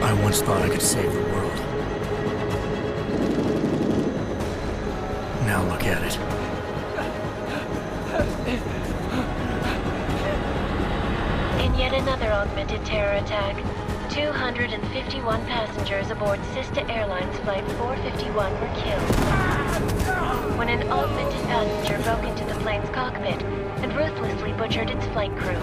I once thought I could save the world. Now look at it. In yet another augmented terror attack, 251 passengers aboard Sister Airlines Flight 451 were killed when an augmented passenger broke into the plane's cockpit and ruthlessly butchered its flight crew.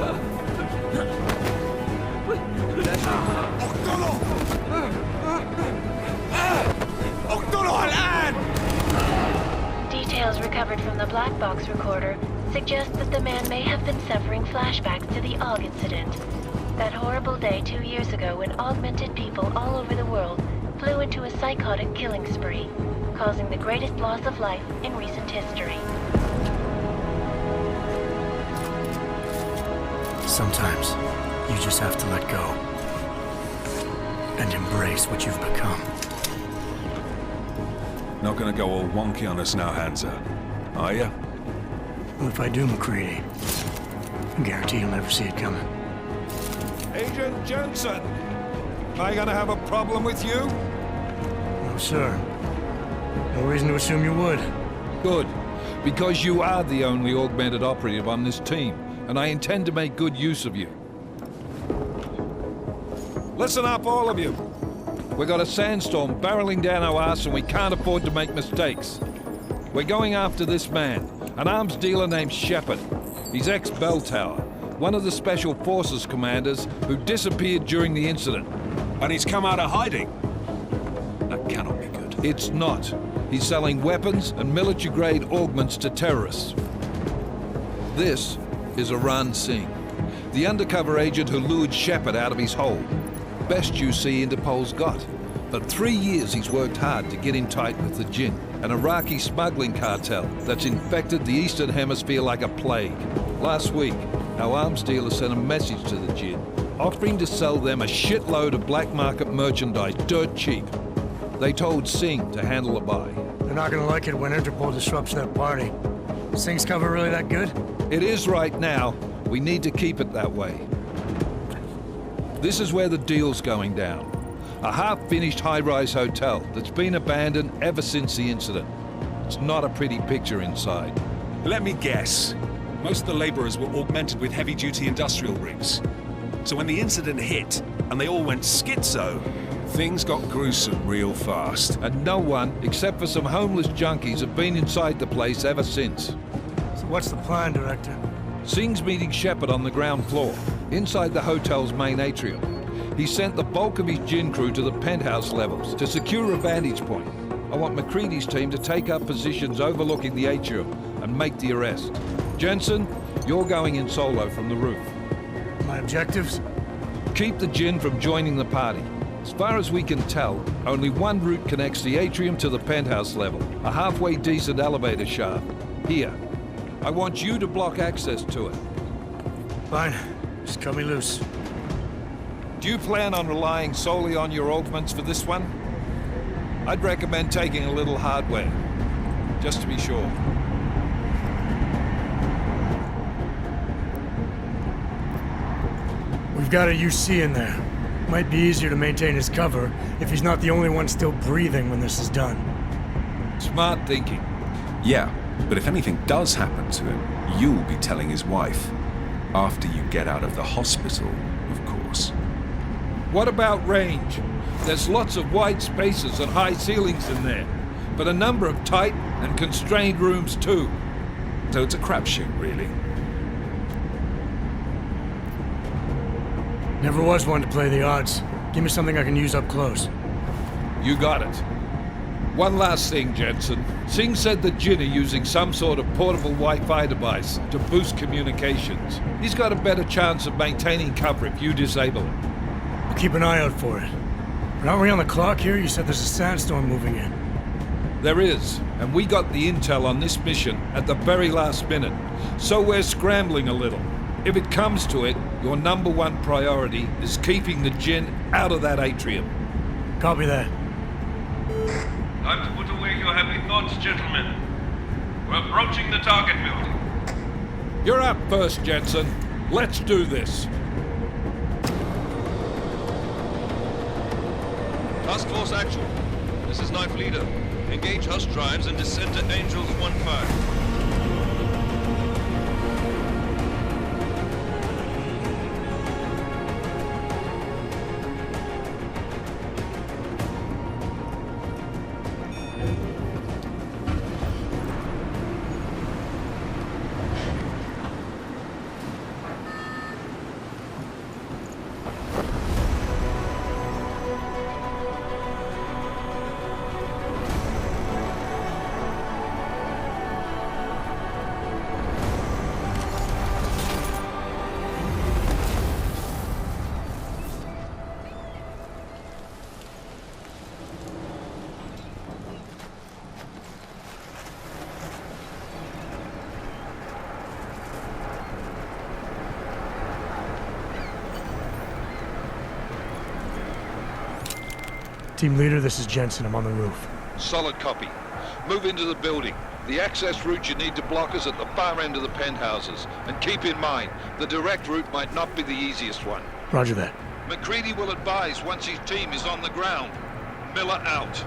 Details recovered from the black box recorder suggest that the man may have been suffering flashbacks to the AUG incident. That horrible day 2 years ago when augmented people all over the world flew into a psychotic killing spree, causing the greatest loss of life in recent history. Sometimes, you just have to let go. And embrace what you've become. Not gonna go all wonky on us now, Hansa, are ya? Well, if I do, McCready, I guarantee you'll never see it coming. Agent Jensen! Am I gonna have a problem with you? No, sir. No reason to assume you would. Good. Because you are the only augmented operative on this team, and I intend to make good use of you. Listen up, all of you. We got a sandstorm barreling down our ass and we can't afford to make mistakes. We're going after this man, an arms dealer named Shepard. He's ex-Bell Tower, one of the Special Forces commanders who disappeared during the incident. And he's come out of hiding. That cannot be good. It's not. He's selling weapons and military-grade augments to terrorists. This is Aran Singh, the undercover agent who lured Shepard out of his hole. Best you see Interpol's got. For 3 years he's worked hard to get in tight with the Jinn, an Iraqi smuggling cartel that's infected the Eastern Hemisphere like a plague. Last week, our arms dealer sent a message to the Jinn, offering to sell them a shitload of black market merchandise dirt cheap. They told Singh to handle a buy. They're not gonna like it when Interpol disrupts their party. Is Singh's cover really that good? It is right now. We need to keep it that way. This is where the deal's going down. A half-finished high-rise hotel that's been abandoned ever since the incident. It's not a pretty picture inside. Let me guess. Most of the laborers were augmented with heavy-duty industrial rigs. So when the incident hit, and they all went schizo, things got gruesome real fast. And no one, except for some homeless junkies, have been inside the place ever since. So what's the plan, Director? Singh's meeting Shepard on the ground floor, inside the hotel's main atrium. He sent the bulk of his Jinn crew to the penthouse levels to secure a vantage point. I want McCready's team to take up positions overlooking the atrium and make the arrest. Jensen, you're going in solo from the roof. My objectives? Keep the Jinn from joining the party. As far as we can tell, only one route connects the atrium to the penthouse level, a halfway decent elevator shaft. Here. I want you to block access to it. Fine. Just cut me loose. Do you plan on relying solely on your augments for this one? I'd recommend taking a little hardware, just to be sure. We've got a UC in there. Might be easier to maintain his cover if he's not the only one still breathing when this is done. Smart thinking. Yeah, but if anything does happen to him, you'll be telling his wife. After you get out of the hospital, of course. What about range? There's lots of wide spaces and high ceilings in there, but a number of tight and constrained rooms too. So it's a crapshoot, really. Never was one to play the odds. Give me something I can use up close. You got it. One last thing, Jensen. Singh said the Jinn are using some sort of portable Wi-Fi device to boost communications. He's got a better chance of maintaining cover if you disable it. I'll keep an eye out for it. But aren't we on the clock here? You said there's a sandstorm moving in. There is, and we got the intel on this mission at the very last minute, so we're scrambling a little. If it comes to it, your number one priority is keeping the Jinn out of that atrium. Copy that. Time to put away your happy thoughts, gentlemen. We're approaching the target building. You're up first, Jensen. Let's do this. Task Force Actual. This is Knife Leader. Engage Hush drives and descend to Angels 1-5. Team leader, this is Jensen. I'm on the roof. Solid copy. Move into the building. The access route you need to block is at the far end of the penthouses. And keep in mind, the direct route might not be the easiest one. Roger that. McCready will advise once his team is on the ground. Miller out.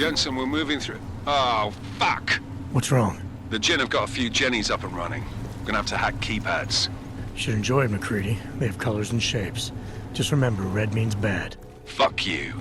Jensen, we're moving through... Oh, fuck! What's wrong? The Jinn have got a few Jennies up and running. We're gonna have to hack keypads. Should enjoy it, McCready. They have colors and shapes. Just remember, red means bad. Fuck you.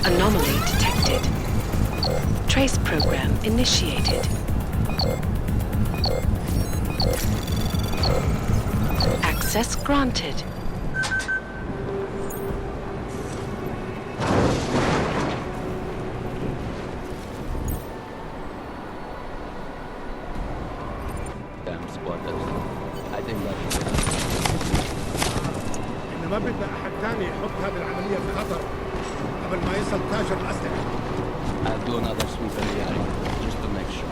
Anomaly detected. Trace program initiated. Access granted. Damn squatters. I think that إحنا ما بدنا أحد تاني يحط هذه العملية في خطر قبل ما يصل تاجر الأسلحة. I'll do another sweep in the area, just to make sure.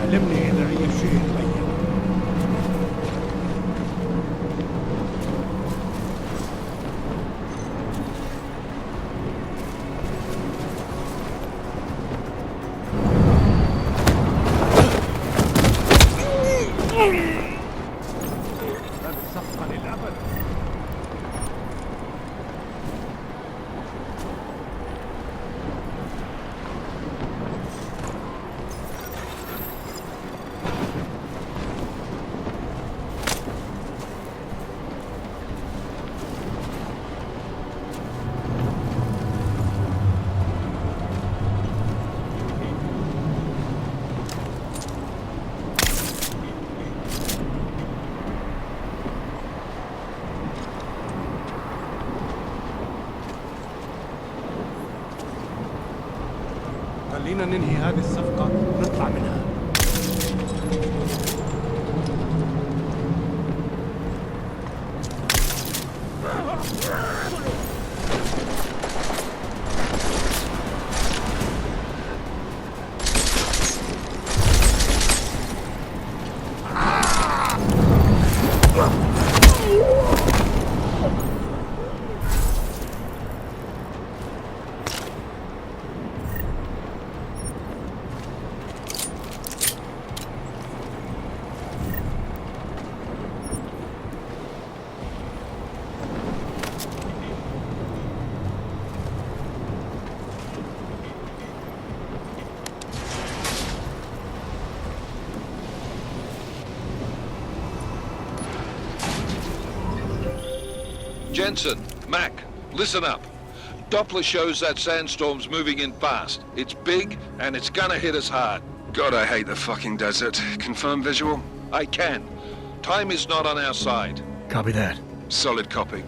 علمني إذا أي شيء تغير. هذه الصفقة للأبد. خلينا ننهي هذه الصفقة ونطلع منها. Jensen, Mac, listen up. Doppler shows that sandstorm's moving in fast. It's big, and it's gonna hit us hard. God, I hate the fucking desert. Confirm visual? I can. Time is not on our side. Copy that. Solid copy.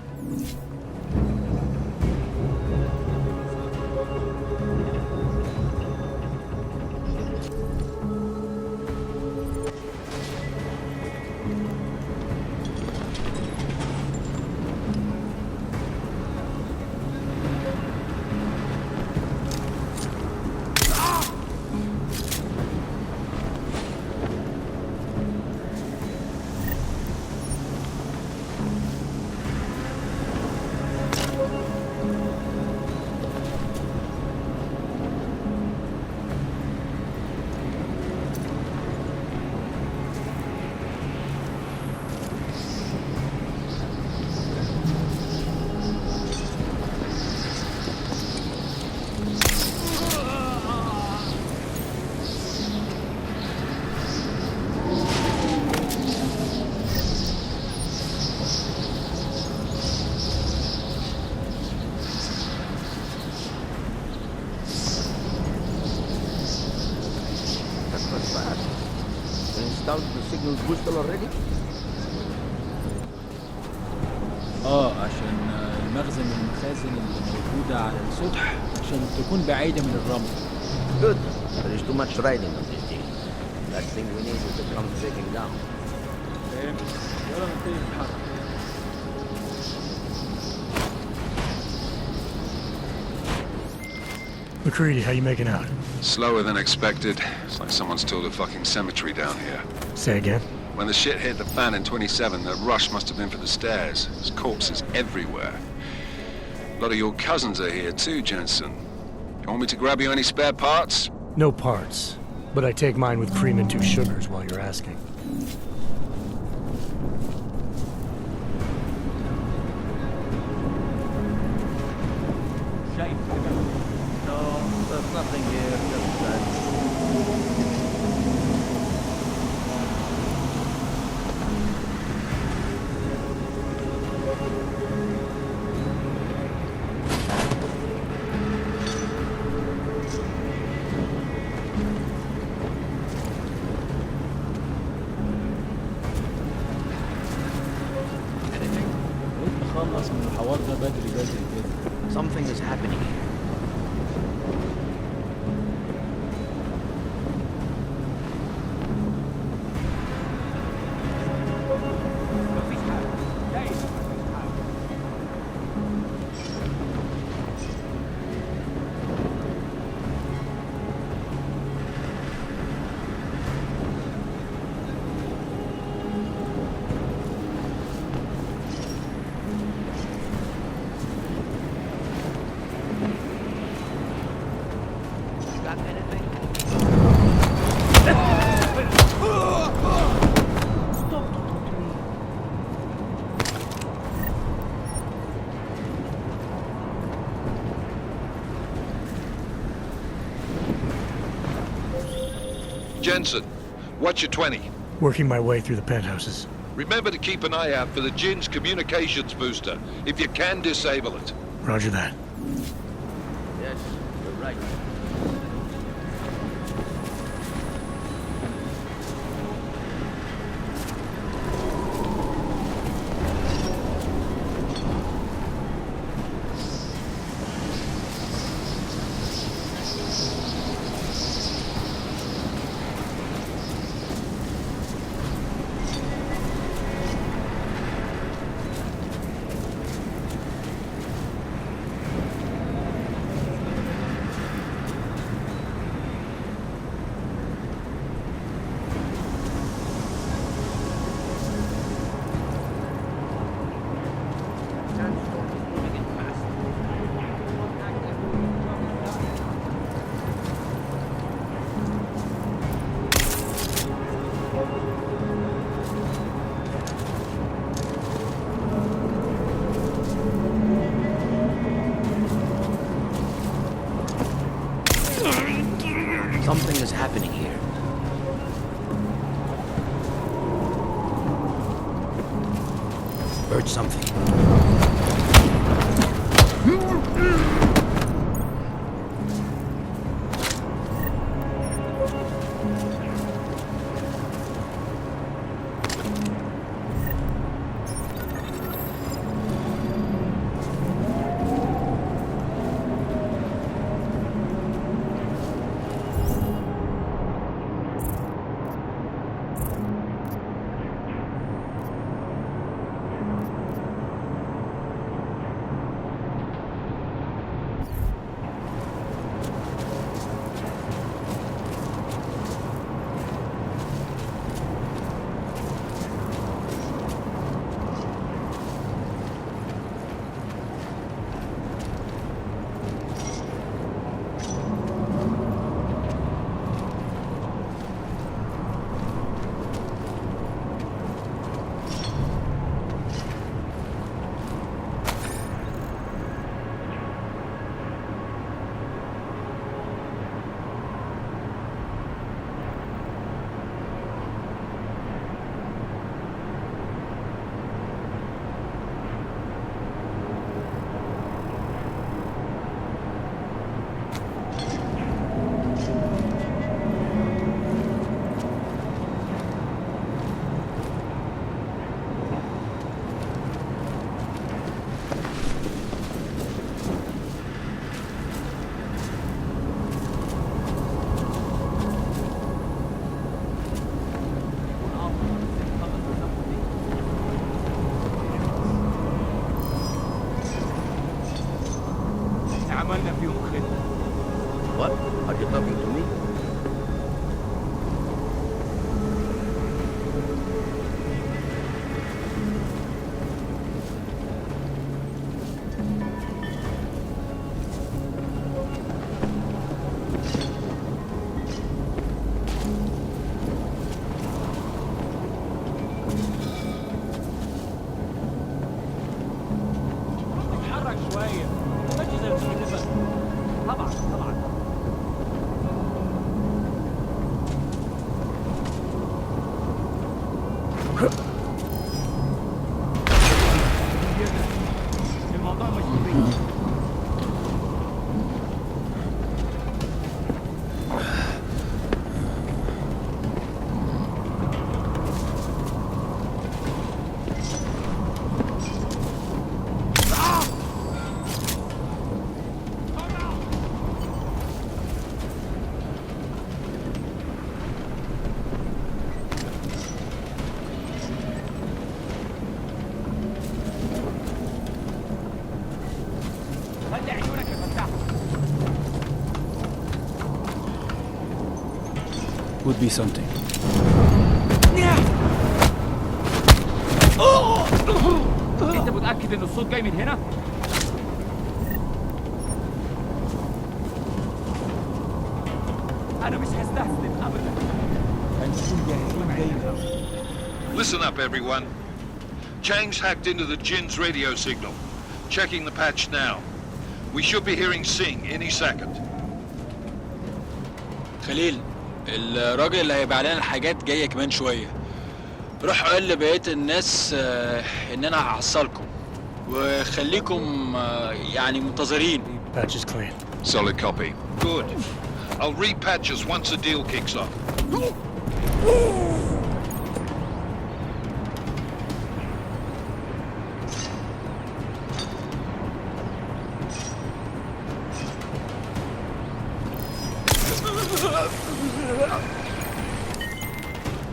Installed the signal booster already? عشان المخزن من المخازن اللي موجودة على السطح عشان تكون بعيدة من الرمل. Good. There is too much riding on this thing. Last thing we need is to come breaking down. فاهم؟ يلا نبتدي نتحرك. McCready, how you making out? Slower than expected. It's like someone's tilled a fucking cemetery down here. Say again? When the shit hit the fan in 27, the rush must have been for the stairs. There's corpses everywhere. A lot of your cousins are here too, Jensen. You want me to grab you any spare parts? No parts. But I take mine with cream and 2 sugars while you're asking. No, there's nothing here. Just that. قلت نخلص من الحوار ده بدري كده. Something is happening here. Jensen, what's your 20? Working my way through the penthouses. Remember to keep an eye out for the Jin's communications booster. If you can, disable it. Roger that. Yes, you're right. Something is happening here. Heard something. What? Are you talking to me? اتحرك شوية. ماشي زي السلفة. طبعا طبعا. الموضوع مش كبير. خلي عيونك يا فتاح. Would be something. انت متأكد ان الصوت جاي من هنا؟ انا مش هستسلم ابدا. هنكون جاهزين دايما. Listen up, everyone. Chang's hacked into the Jin's radio signal. Checking the patch now. We should be hearing Sing any second. خليل، الراجل اللي هيبيع لنا الحاجات جاية كمان شوية. روح قول لبقية الناس ان انا هحصلكم وخليكم يعني منتظرين. Patch is clean. Solid copy. Good. I'll repatch us once the deal kicks off.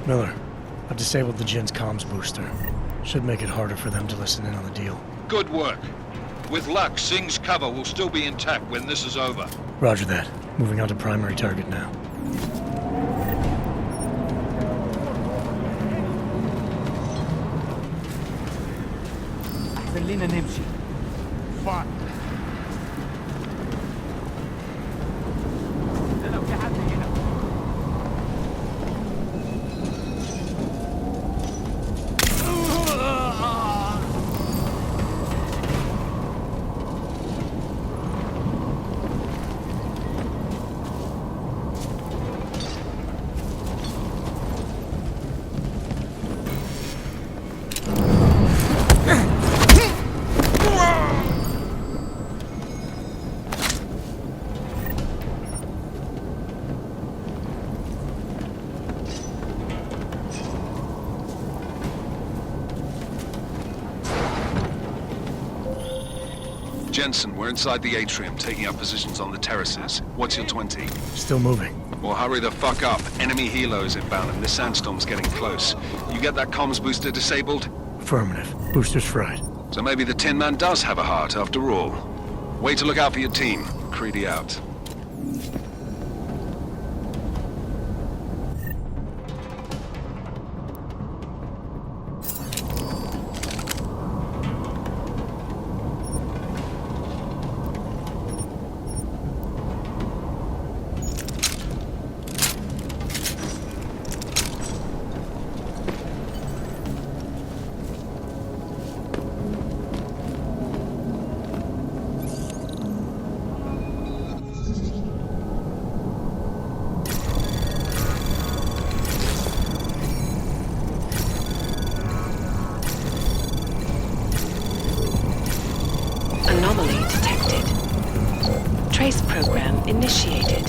Miller, I've disabled the Jin's comms booster. Should make it harder for them to listen in on the deal. Good work. With luck, Sing's cover will still be intact when this is over. Roger that. Moving on to primary target now. احسن لنا نمشي. فاك. ده لو في حد هنا. Jensen, we're inside the atrium, taking up positions on the terraces. What's your 20? Still moving. Well, hurry the fuck up. Enemy helos inbound and this sandstorm's getting close. You get that comms booster disabled? Affirmative. Booster's fried. So maybe the Tin Man does have a heart after all. Way to look out for your team. Creedy out. Anomaly detected. Trace program initiated.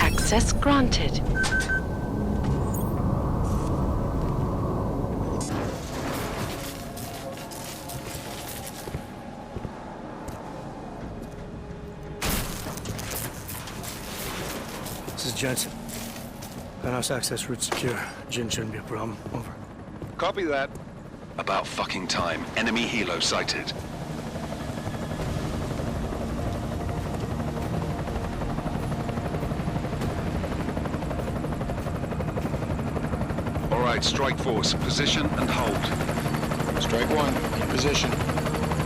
Access granted. This is Jensen. Penthouse access route secure. Jin shouldn't be a problem. Over. Copy that. About fucking time. Enemy helo sighted. All right, strike force. Position and hold. Strike 1, in position.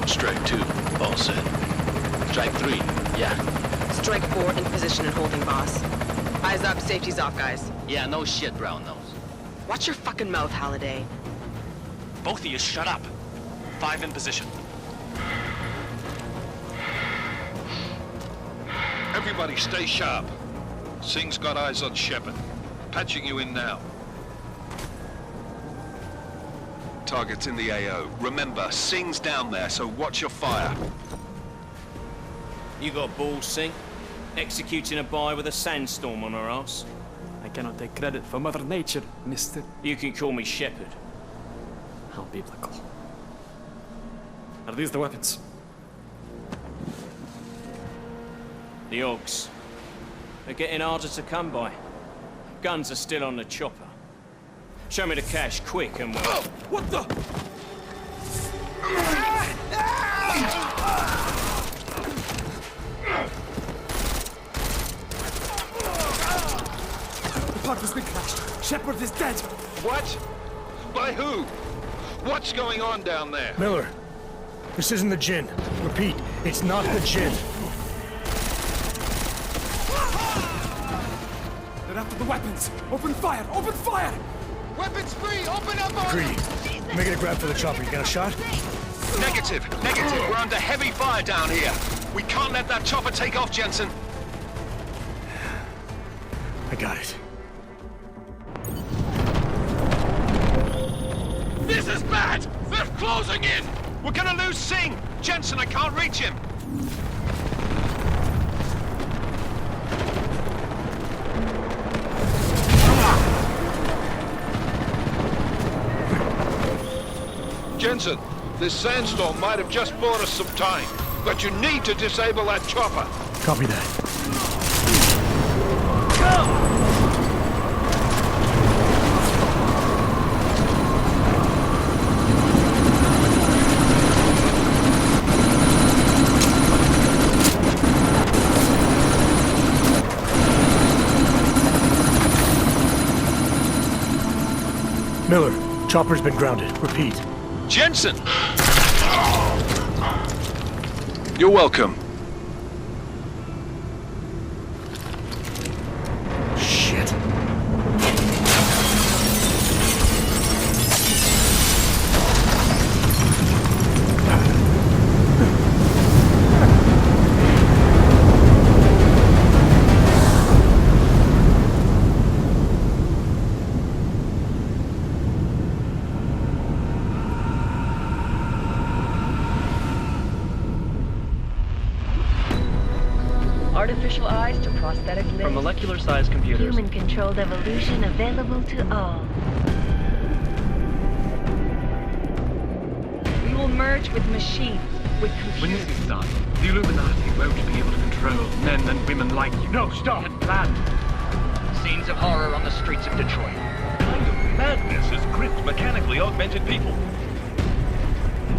Strike 2, all set. Strike 3, yeah. Strike 4 in position and holding, boss. Eyes up, safety's off, guys. Yeah, no shit, brown nose. Watch your fucking mouth, Halliday. Both of you shut up. 5 in position. Everybody stay sharp. Singh's got eyes on Shepard. Patching you in now. Target's in the AO. Remember, Singh's down there, so watch your fire. You got balls, Singh? Executing a buy with a sandstorm on our ass? I cannot take credit for Mother Nature, mister. You can call me Shepard. How biblical. Are these the weapons? The Augs. They're getting harder to come by. Guns are still on the chopper. Show me the cash, quick, and we'll... Oh, what the? The pod has been crashed. Shepard is dead. What? By who? What's going on down there? Miller, this isn't the Jinn. Repeat, it's not the Jinn. They're after the weapons. Open fire! Open fire! Weapons free! Open up! Greedy. Making a grab for the chopper. You got a shot? Negative. We're under heavy fire down here. We can't let that chopper take off, Jensen. I got it. This is bad! They're closing in! We're gonna lose Singh! Jensen, I can't reach him! Jensen, this sandstorm might have just bought us some time, but you need to disable that chopper. Copy that. Miller, chopper's been grounded. Repeat. Jensen! You're welcome. Shit. Artificial eyes to prosthetic limbs. From molecular-sized computers. Human-controlled evolution available to all. merge with machines, with computers. When this is done, the Illuminati won't be able to control men and women like you. No, stop! Had planned. Scenes of horror on the streets of Detroit. Kind of madness has gripped mechanically augmented people.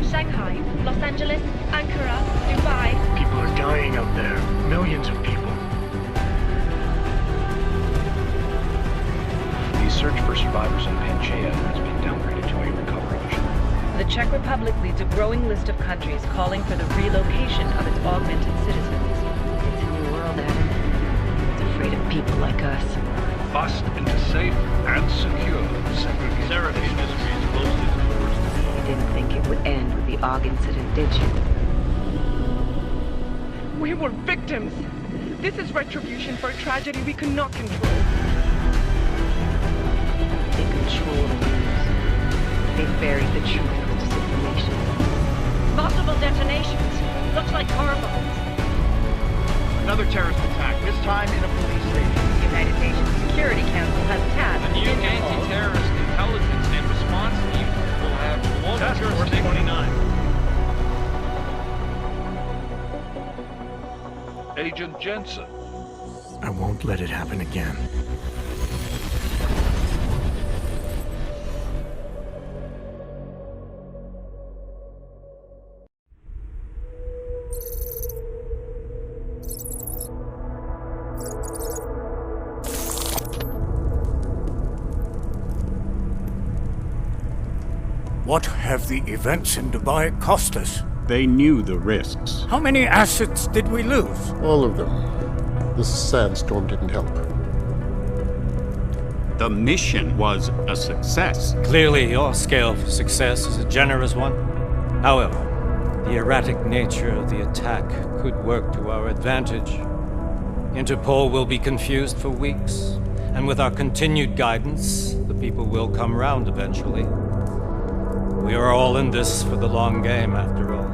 Shanghai, Los Angeles, Ankara, Dubai. People are dying out there. Millions of people. The search for survivors in Pangaea has been downgraded to a recovery mission. The Czech Republic leads a growing list of countries calling for the relocation of its augmented citizens. It's a new world, Adam. It's afraid of people like us. Bust into safe and secure segregation. Seraphine Industries closely towards You didn't think it would end with the AUG incident, did you? We were victims. This is retribution for a tragedy we could not control. They control the news. They buried the truth with disinformation. Multiple detonations. Looks like car bombs. Another terrorist attack, this time in a police station. The United Nations Security Council has tasked The new anti-terrorist intelligence and response team will have global Task Force jurisdiction. 29. Agent Jensen. I won't let it happen again. What have the events in Dubai cost us? They knew the risks. How many assets did we lose? All of them. This sandstorm didn't help. The mission was a success. Clearly, your scale for success is a generous one. However, the erratic nature of the attack could work to our advantage. Interpol will be confused for weeks, and with our continued guidance, the people will come round eventually. We are all in this for the long game, after all.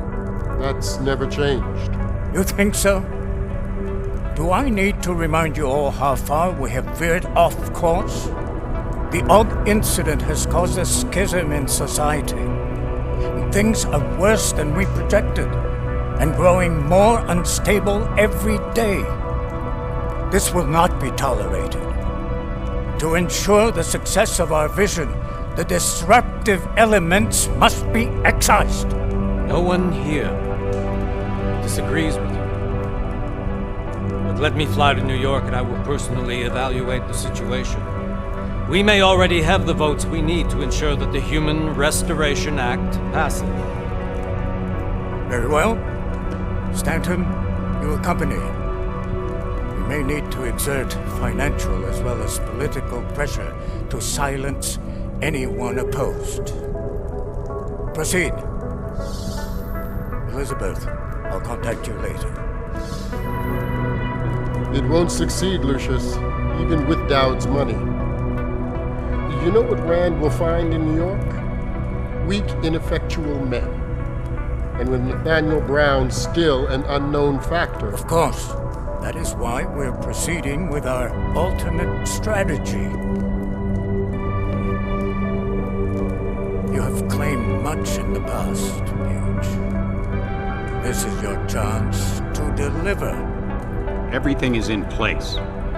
That's never changed. You think so? Do I need to remind you all how far we have veered off course? The AUG incident has caused a schism in society. Things are worse than we projected, and growing more unstable every day. This will not be tolerated. To ensure the success of our vision, the disruptive elements must be excised. No one here disagrees with you. But let me fly to New York and I will personally evaluate the situation. We may already have the votes we need to ensure that the Human Restoration Act passes. Very well. Stanton, you accompany. We may need to exert financial as well as political pressure to silence anyone opposed. Proceed. Elizabeth, I'll contact you later. It won't succeed, Lucius, even with Dowd's money. You know what Rand will find in New York? Weak, ineffectual men. And with Nathaniel Brown still an unknown factor. Of course. That is why we're proceeding with our alternate strategy. You have claimed much in the past, Huge. This is your chance to deliver. Everything is in place.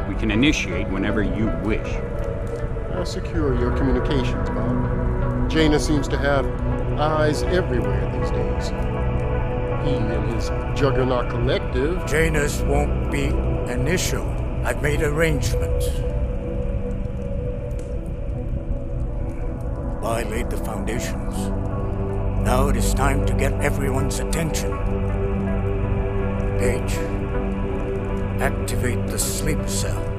We can initiate whenever you wish. I'll secure your communications, Bob. Jaina seems to have eyes everywhere these days. He and his Juggernaut Collective... Jaina's won't be an issue. I've made arrangements. I laid the foundations. Now it is time to get everyone's attention. Paige, activate the sleep cell.